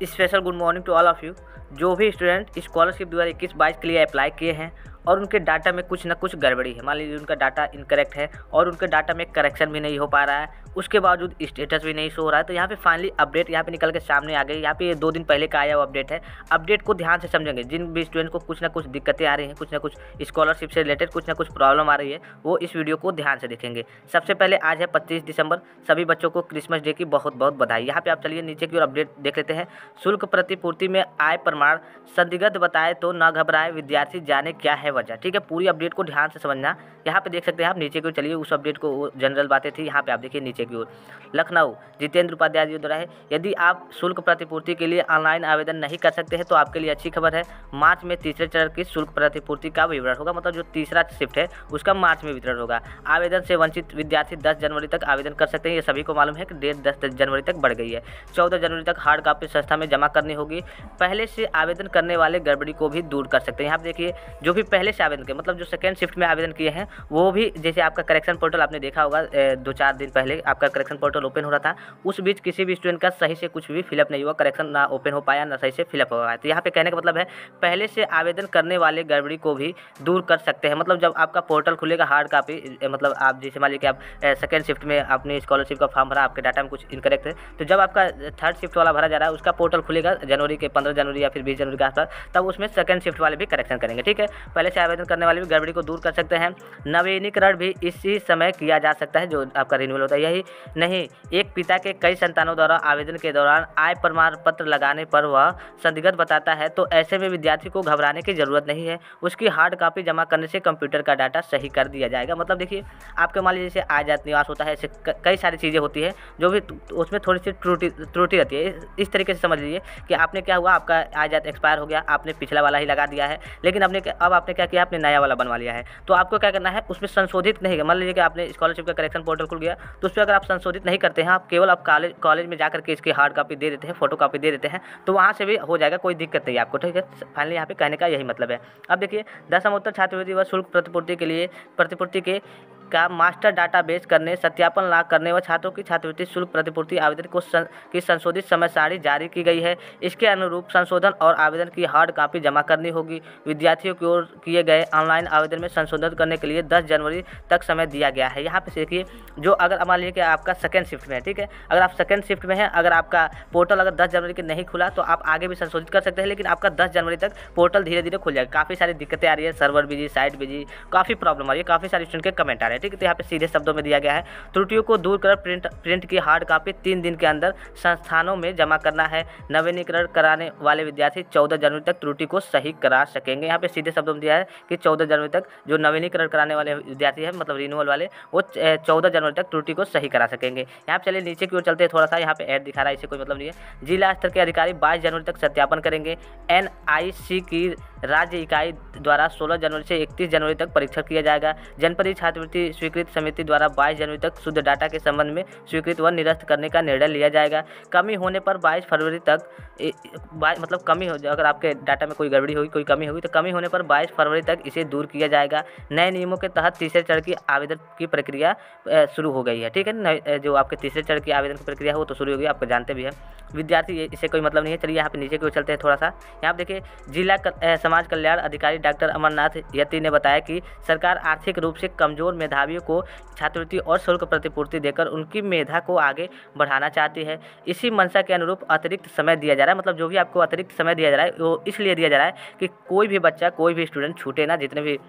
Special good morning to all of you. जो भी student scholarship 2021-22 के लिए अप्लाई किए हैं और उनके डाटा में कुछ ना कुछ गड़बड़ी है, मान लीजिए उनका डाटा इनकरेक्ट है और उनके डाटा में करेक्शन भी नहीं हो पा रहा है, उसके बावजूद स्टेटस भी नहीं शो हो रहा है, तो यहाँ पे फाइनली अपडेट यहाँ पे निकल के सामने आ गई। यहाँ पे 2 दिन पहले का आया हुआ अपडेट है। अपडेट को ध्यान से समझेंगे। जिन भी स्टूडेंट को कुछ ना कुछ दिक्कतें आ रही हैं, कुछ ना कुछ स्कॉलरशिप से रिलेटेड कुछ ना कुछ प्रॉब्लम आ रही है, वो इस वीडियो को ध्यान से देखेंगे। सबसे पहले आज है 25 दिसंबर। सभी बच्चों को क्रिसमस डे की बहुत बहुत बधाई। यहाँ पे आप चलिए नीचे की ओर अपडेट देख लेते हैं। शुल्क प्रतिपूर्ति में आय प्रमाण संदिग्ध बताए तो न घबराए, विद्यार्थी जाने क्या है वजह। ठीक है, पूरी अपडेट को ध्यान से समझना। यहाँ पे देख सकते हैं आप नीचे की ओर चलिए, उस अपडेट को जनरल बातें थी, यहाँ पे आप देखिए नीचे की ओर। लखनऊ जितेंद्र उपाध्याय जी द्वारा है, यदि आप शुल्क प्रतिपूर्ति के लिए ऑनलाइन आवेदन नहीं कर सकते हैं तो आपके लिए अच्छी खबर है। मार्च में तीसरे चरण की शुल्क प्रतिपूर्ति का विवरण होगा, मतलब जो तीसरा शिफ्ट है उसका मार्च में वितरण होगा। आवेदन से वंचित विद्यार्थी 10 जनवरी तक आवेदन कर सकते हैं। ये सभी को मालूम है कि डेट 10 जनवरी तक बढ़ गई है। 14 जनवरी तक हार्ड कॉपी संस्था में जमा करनी होगी। पहले से आवेदन करने वाले गड़बड़ी को भी दूर कर सकते हैं। यहाँ पे देखिए, जो भी पहले से आवेदन किए, मतलब जो सेकेंड शिफ्ट में आवेदन किए हैं, वो भी जैसे आपका करेक्शन पोर्टल आपने देखा होगा 2-4 दिन पहले आपका करेक्शन पोर्टल ओपन हो रहा था, उस बीच किसी भी स्टूडेंट का सही से कुछ भी फिलअप नहीं हुआ, करेक्शन ना ओपन हो पाया, ना सही से फिलअप हो पाया। तो यहाँ पे कहने का मतलब है पहले से आवेदन करने वाले गड़बड़ी को भी दूर कर सकते हैं। मतलब जब आपका पोर्टल खुलेगा हार्ड कॉपी, मतलब आप जैसे मान लीजिए कि आप सेकेंड शिफ्ट में आपने स्कॉलरशिप का फॉर्म भरा, आपके डाटा में कुछ इनकरेक्ट है, तो जब आपका थर्ड शिफ्ट वाला भरा जा रहा है उसका पोर्टल खुलेगा जनवरी के 15 जनवरी या फिर 20 जनवरी के आसपास, तब उसमें सेकेंड शिफ्ट वाले भी करेक्शन करेंगे। ठीक है, पहले से आवेदन करने वाले भी गड़बड़ी को दूर कर सकते हैं। नवीनीकरण भी इसी समय किया जा सकता है, जो आपका रिन्यूअल होता है। यही नहीं, एक पिता के कई संतानों द्वारा आवेदन के दौरान आय प्रमाण पत्र लगाने पर वह संदिग्ध बताता है तो ऐसे में विद्यार्थी को घबराने की जरूरत नहीं है। उसकी हार्ड कॉपी जमा करने से कंप्यूटर का डाटा सही कर दिया जाएगा। मतलब देखिए, आपके मान लीजिए जैसे आजाद निवास होता है, ऐसे कई सारी चीज़ें होती है जो भी उसमें थोड़ी सी त्रुटि रहती है। इस तरीके से समझ लीजिए कि आपने क्या हुआ, आपका आजाद एक्सपायर हो गया, आपने पिछला वाला ही लगा दिया है, लेकिन अब आपने क्या किया, आपने नया वाला बनवा लिया है। तो आपको क्या करना है, उसमें संशोधित नहीं, मान लीजिए कि आपने स्कॉलरशिप का करेक्शन पोर्टल खुल गया, तो उस पर अगर आप संशोधित नहीं करते हैं, आप केवल आप कॉलेज में जाकर के इसकी हार्ड कॉपी दे देते हैं, फोटो कॉपी दे देते हैं, तो वहाँ से भी हो जाएगा, कोई दिक्कत नहीं आपको। ठीक है, फाइनली यहाँ पे कहने का यही मतलब है। अब देखिए, 10वीं छात्रवृत्ति व शुल्क प्रतिपूर्ति के लिए प्रतिपूर्ति के का मास्टर डाटाबेस करने, सत्यापन ना करने व छात्रों की छात्रवृत्ति शुल्क प्रतिपूर्ति आवेदन की संशोधित समय सारणी जारी की गई है। इसके अनुरूप संशोधन और आवेदन की हार्ड कॉपी जमा करनी होगी। विद्यार्थियों की ओर किए गए ऑनलाइन आवेदन में संशोधन करने के लिए 10 जनवरी तक समय दिया गया है। यहाँ पे देखिए, जो अगर मान लीजिए कि आपका सेकेंड शिफ्ट में है, ठीक है, अगर आप सेकेंड शिफ्ट में हैं, अगर आपका पोर्टल अगर 10 जनवरी के नहीं खुला तो आप आगे भी संशोधित कर सकते हैं, लेकिन आपका 10 जनवरी तक पोर्टल धीरे धीरे खुल जाएगा। काफ़ी सारी दिक्कतें आ रही है, सर्वर बिजी, साइट बिजी, काफ़ी प्रॉब्लम आ रही है, काफ़ी सारे स्टूडेंट के कमेंट आ रहे हैं। ठीक है, तो यहाँ पे सीधे शब्दों में दिया गया है, त्रुटियों को दूर कर प्रिंट की हार्ड कॉपी 3 दिन के अंदर संस्थानों में जमा करना है। नवीनीकरण कराने वाले विद्यार्थी 14 जनवरी तक त्रुटि को सही करा सकेंगे। यहाँ पे सीधे शब्दों में दिया है कि 14 जनवरी तक जो नवीनीकरण कराने वाले विद्यार्थी है, मतलब रिन्यूअल वाले, वो 14 जनवरी तक त्रुटि को सही करा सकेंगे। यहाँ पे चलिए नीचे की ओर चलते हैं, थोड़ा सा यहाँ पे ऐड दिखा रहा है, इससे कोई मतलब नहीं है। जिला स्तर के अधिकारी 22 जनवरी तक सत्यापन करेंगे। NIC की राज्य इकाई द्वारा 16 जनवरी से 31 जनवरी तक परीक्षण किया जाएगा। जनपदीय छात्रवृत्ति स्वीकृत समिति द्वारा 22 जनवरी तक शुद्ध डाटा के संबंध में स्वीकृत व निरस्त करने का निर्णय लिया जाएगा। कमी होने पर 22 फरवरी तक मतलब कमी हो, अगर आपके डाटा में कोई गड़बड़ी होगी, कोई कमी होगी, तो कमी होने पर 22 फरवरी तक इसे दूर किया जाएगा। नए नियमों के तहत तीसरे चरण की आवेदन की प्रक्रिया शुरू हो गई है। ठीक है, जो आपके तीसरे चरण की आवेदन की प्रक्रिया हो तो शुरू हो गई, आपको जानते भी है विद्यार्थी, इससे कोई मतलब नहीं है। चलिए यहाँ पे नीचे की ओर चलते हैं थोड़ा सा। यहाँ पे देखिए, जिला समाज कल्याण अधिकारी डॉक्टर अमरनाथ यति ने बताया कि सरकार आर्थिक रूप से कमजोर मेधावियों को छात्रवृत्ति और शुल्क प्रतिपूर्ति देकर उनकी मेधा को आगे बढ़ाना चाहती है। इसी मंशा के अनुरूप अतिरिक्त समय दिया जा रहा है। मतलब जो भी आपको अतिरिक्त समय दिया जा रहा है वो इसलिए दिया जा रहा है कि कोई भी बच्चा, कोई भी स्टूडेंट छूटे ना, जितने भी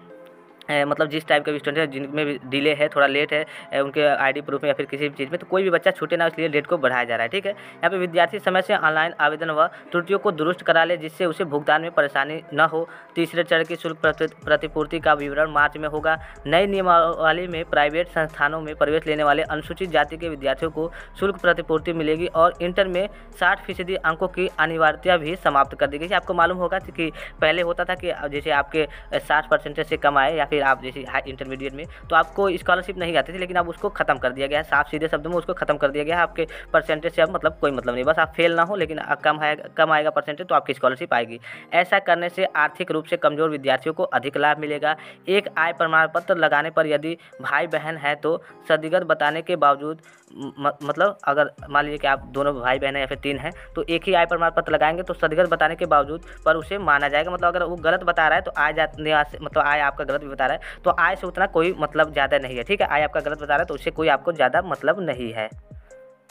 मतलब जिस टाइप के भी स्टूडेंट है, जिनमें भी डिले है, थोड़ा लेट है उनके आईडी प्रूफ में या फिर किसी भी चीज़ में, तो कोई भी बच्चा छूटे ना, इसलिए डेट को बढ़ाया जा रहा है। ठीक है, यहाँ पे विद्यार्थी समय से ऑनलाइन आवेदन व त्रुटियों को दुरुस्त करा ले, जिससे उसे भुगतान में परेशानी न हो। तीसरे चरण की शुल्क प्रतिपूर्ति का विवरण मार्च में होगा। नई नियमावली में प्राइवेट संस्थानों में प्रवेश लेने वाले अनुसूचित जाति के विद्यार्थियों को शुल्क प्रतिपूर्ति मिलेगी और इंटर में 60% अंकों की अनिवार्यता भी समाप्त कर दी गई। आपको मालूम होगा कि पहले होता था कि जैसे आपके 60% से कम आए या फिर फिर आप जैसे हाई इंटरमीडिएट में, तो आपको स्कॉलरशिप नहीं आती थी, लेकिन अब उसको खत्म कर दिया गया है। साफ सीधे शब्दों में उसको खत्म कर दिया गया है। आपके परसेंटेज से अब मतलब कोई मतलब नहीं, बस आप फेल ना हो, लेकिन कम आएगा परसेंटेज तो आपकी स्कॉलरशिप आएगी। ऐसा करने से आर्थिक रूप से कमजोर विद्यार्थियों को अधिक लाभ मिलेगा। एक आय प्रमाण पत्र लगाने पर यदि भाई बहन है तो सदगत बताने के बावजूद मतलब अगर मान लीजिए कि आप दोनों भाई बहन हैं या फिर 3 हैं, तो एक ही आय प्रमाण पत्र लगाएंगे तो सदगत बताने के बावजूद पर उसे माना जाएगा। मतलब अगर वो गलत बता रहा है तो आय निवास मतलब आय आपका गलत भी बता रहा है तो आय से उतना कोई मतलब ज़्यादा नहीं है, ठीक है। आय आपका गलत बता रहा है तो उससे कोई आपको ज़्यादा मतलब नहीं है।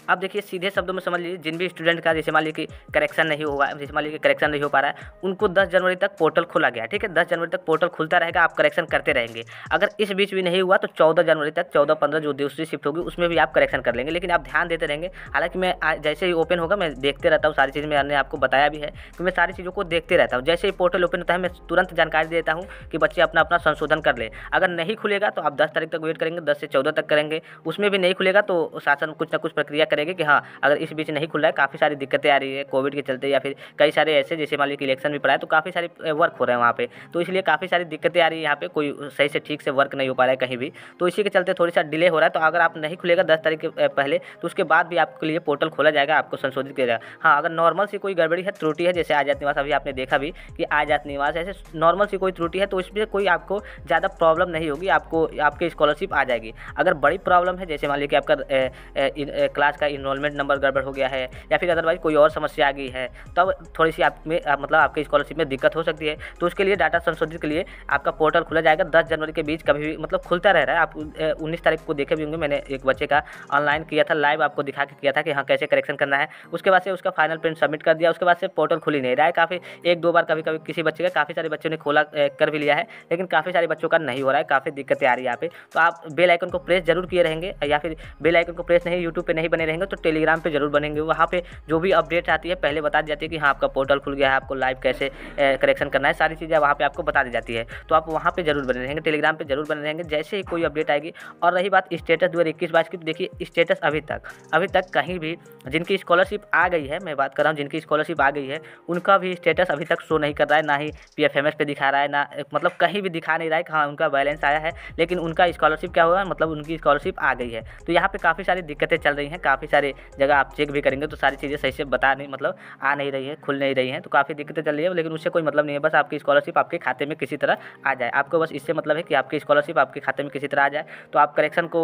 अब देखिए सीधे शब्दों में समझ लीजिए, जिन भी स्टूडेंट का जैसे मान लीजिए कि करेक्शन नहीं हुआ, जैसे मान लीजिए करेक्शन नहीं हो पा रहा है, उनको 10 जनवरी तक पोर्टल खोला गया, ठीक है। 10 जनवरी तक पोर्टल खुलता रहेगा, आप करेक्शन करते रहेंगे। अगर इस बीच भी नहीं हुआ तो 14 जनवरी तक 14-15 जो दूसरी शिफ्ट होगी उसमें भी आप करेक्शन कर लेंगे, लेकिन आप ध्यान देते रहेंगे। हालांकि मैं जैसे ही ओपन होगा मैं देखते रहता हूँ सारी चीज़, मैंने आपको बताया भी है कि मैं सारी चीज़ों को देखते रहता हूँ। जैसे ही पोर्टल ओपन होता है मैं तुरंत जानकारी देता हूँ कि बच्चे अपना अपना संशोधन कर ले। अगर नहीं खुलेगा तो आप 10 तारीख तक वेट करेंगे, 10 से 14 तक करेंगे। उसमें भी नहीं खुलेगा तो शासन कुछ ना कुछ प्रक्रिया करेगी कि हाँ अगर इस बीच नहीं खुल रहा है, काफ़ी सारी दिक्कतें आ रही है कोविड के चलते, या फिर कई सारे ऐसे जैसे मान लीजिए इलेक्शन भी पड़ा है तो काफ़ी सारे वर्क हो रहे हैं वहाँ पे, तो इसलिए काफ़ी सारी दिक्कतें आ रही है। यहाँ पे कोई सही से ठीक से वर्क नहीं हो पा रहा है कहीं भी, तो इसी के चलते थोड़ी सा डिले हो रहा है। तो अगर आप नहीं खुलेगा 10 तारीख के पहले तो उसके बाद भी आपके लिए पोर्टल खोला जाएगा, आपको संशोधित किया जाएगा। हाँ अगर नॉर्मल सी कोई गड़बड़ी है, त्रुटि है, जैसे आजाद निवास अभी आपने देखा भी कि आजाद निवास ऐसे नॉर्मल सी कोई त्रुटि है तो इसमें कोई आपको ज़्यादा प्रॉब्लम नहीं होगी, आपको आपकी स्कॉलरशिप आ जाएगी। अगर बड़ी प्रॉब्लम है जैसे मान लीजिए कि आपका क्लास का इनरोलमेंट नंबर गड़बड़ हो गया है या फिर अदरवाइज कोई और समस्या आ गई है, तब थोड़ी सी मतलब आपके स्कॉलरशिप में दिक्कत हो सकती है। तो उसके लिए डाटा संशोधित के लिए आपका पोर्टल खुला जाएगा 10 जनवरी के बीच, कभी भी मतलब खुलता रह रहा है। आप 19 तारीख को देखे भी होंगे, मैंने एक बच्चे का ऑनलाइन किया था, लाइव आपको दिखा के किया था कि हाँ कैसे करेक्शन करना है। उसके बाद से उसका फाइनल प्रिंट सबमिट कर दिया, उसके बाद से पोर्टल खुल ही नहीं रहा है। काफ़ी 1-2 बार कभी कभी किसी बच्चे का, काफ़ी सारे बच्चों ने खोला कर भी लिया है, लेकिन काफ़ी सारे बच्चों का नहीं हो रहा है, काफ़ी दिक्कतें आ रही है यहाँ पे। तो आप बेल आइकन को प्रेस जरूर किए रहेंगे, या फिर बेल आइकन को प्रेस नहीं, यूट्यूब पे नहीं बने रहेंगे तो टेलीग्राम पे जरूर बनेंगे। वहाँ पे जो भी अपडेट आती है पहले बता दी जाती है कि हाँ आपका पोर्टल खुल गया है, आपको लाइव कैसे करेक्शन करना है, सारी चीज़ें वहाँ पे आपको बता दी जाती है। तो आप वहाँ पे जरूर बने रहेंगे, टेलीग्राम पे जरूर बने रहेंगे जैसे ही कोई अपडेट आएगी। और रही बात स्टेटस 2021-22 की, तो देखिए स्टेटस अभी तक कहीं भी जिनकी स्कॉलरशिप आ गई है, मैं बात कर रहा हूँ जिनकी स्कॉलरशिप आ गई है, उनका भी स्टेटस अभी तक शो नहीं कर रहा है, ना ही PFMS पे दिखा रहा है, ना मतलब कहीं भी दिखा नहीं रहा है कि हाँ उनका बैलेंस आया है, लेकिन उनका स्कॉलरशिप क्या हुआ, मतलब उनकी स्कॉलरशिप आ गई है। तो यहाँ पे काफ़ी सारी दिक्कतें चल रही हैं, काफ़ी सारी जगह आप चेक भी करेंगे तो सारी चीज़ें सही से बता नहीं मतलब आ नहीं रही है, खुल नहीं रही हैं, तो काफ़ी दिक्कतें चल रही है। लेकिन उससे कोई मतलब नहीं है, बस आपकी स्कॉलरशिप आपके खाते में किसी तरह आ जाए। आपको बस इससे मतलब है कि आपकी स्कॉलरशिप आपके खाते में किसी तरह आ जाए। तो आप करेक्शन को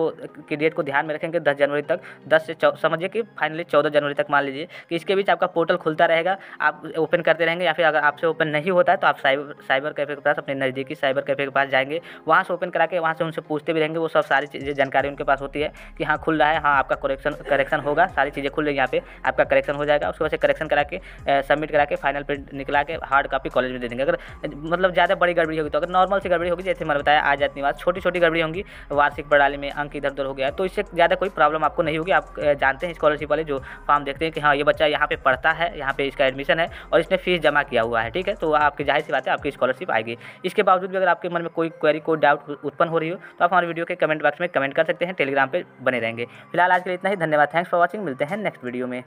की डेट को ध्यान में रखेंगे 10 जनवरी तक, 10 से समझिए कि फाइनली 14 जनवरी तक मान लीजिए कि इसके बीच आपका पोर्टल खुलता रहेगा, आप ओपन करते रहेंगे। या फिर अगर आपसे ओपन नहीं होता है तो आप साइबर कैफे के पास, अपने नज़दीकी साइबर कैफे के पास जाएंगे, वहाँ से ओपन करा के वहाँ से उनसे पूछते भी रहेंगे। वो सब सारी चीज़ें जानकारी उनके पास होती है कि हाँ खुल रहा है, हाँ आपका करेक्शन होगा, सारी चीज़ें खुल रही है, यहाँ पे आपका करेक्शन हो जाएगा। उसके बाद से करेक्शन करा के सबमिट करा के फाइनल प्रिंट निकला के हार्ड कॉपी कॉलेज में दे देंगे। अगर मतलब ज़्यादा बड़ी गड़बड़ी होगी, तो अगर नॉर्मल सी गड़बड़ी होगी जैसे मैंने बताया आजाद निवास, छोटी छोटी गड़बड़ी होंगी, वार्षिक प्रणाली में अंक इधर उधर हो गया, तो इससे ज़्यादा कोई प्रॉब्लम आपको नहीं होगी। आप जानते हैं स्कॉलरशिप वाले जो फॉर्म देखते हैं कि हाँ ये बच्चा यहाँ पे पढ़ता है, यहाँ पे इसका एडमिशन है और इसने फीस जमा किया हुआ है, ठीक है, तो आपकी जाहिर सी बात है आपकी स्कॉलरशिप आएगी। इसके बावजूद भी अगर आपके मन में कोई क्वेरी, कोई डाउट उत्पन्न हो रही हो तो आप हमारे वीडियो के कमेंट बॉक्स में कमेंट कर सकते हैं, टेलीग्राम पर बने रहेंगे। फिलहाल आज के लिए इतना ही, धन्यवाद, थैंक्स फॉर वॉचिंग, मिलते हैं नेक्स्ट वीडियो में।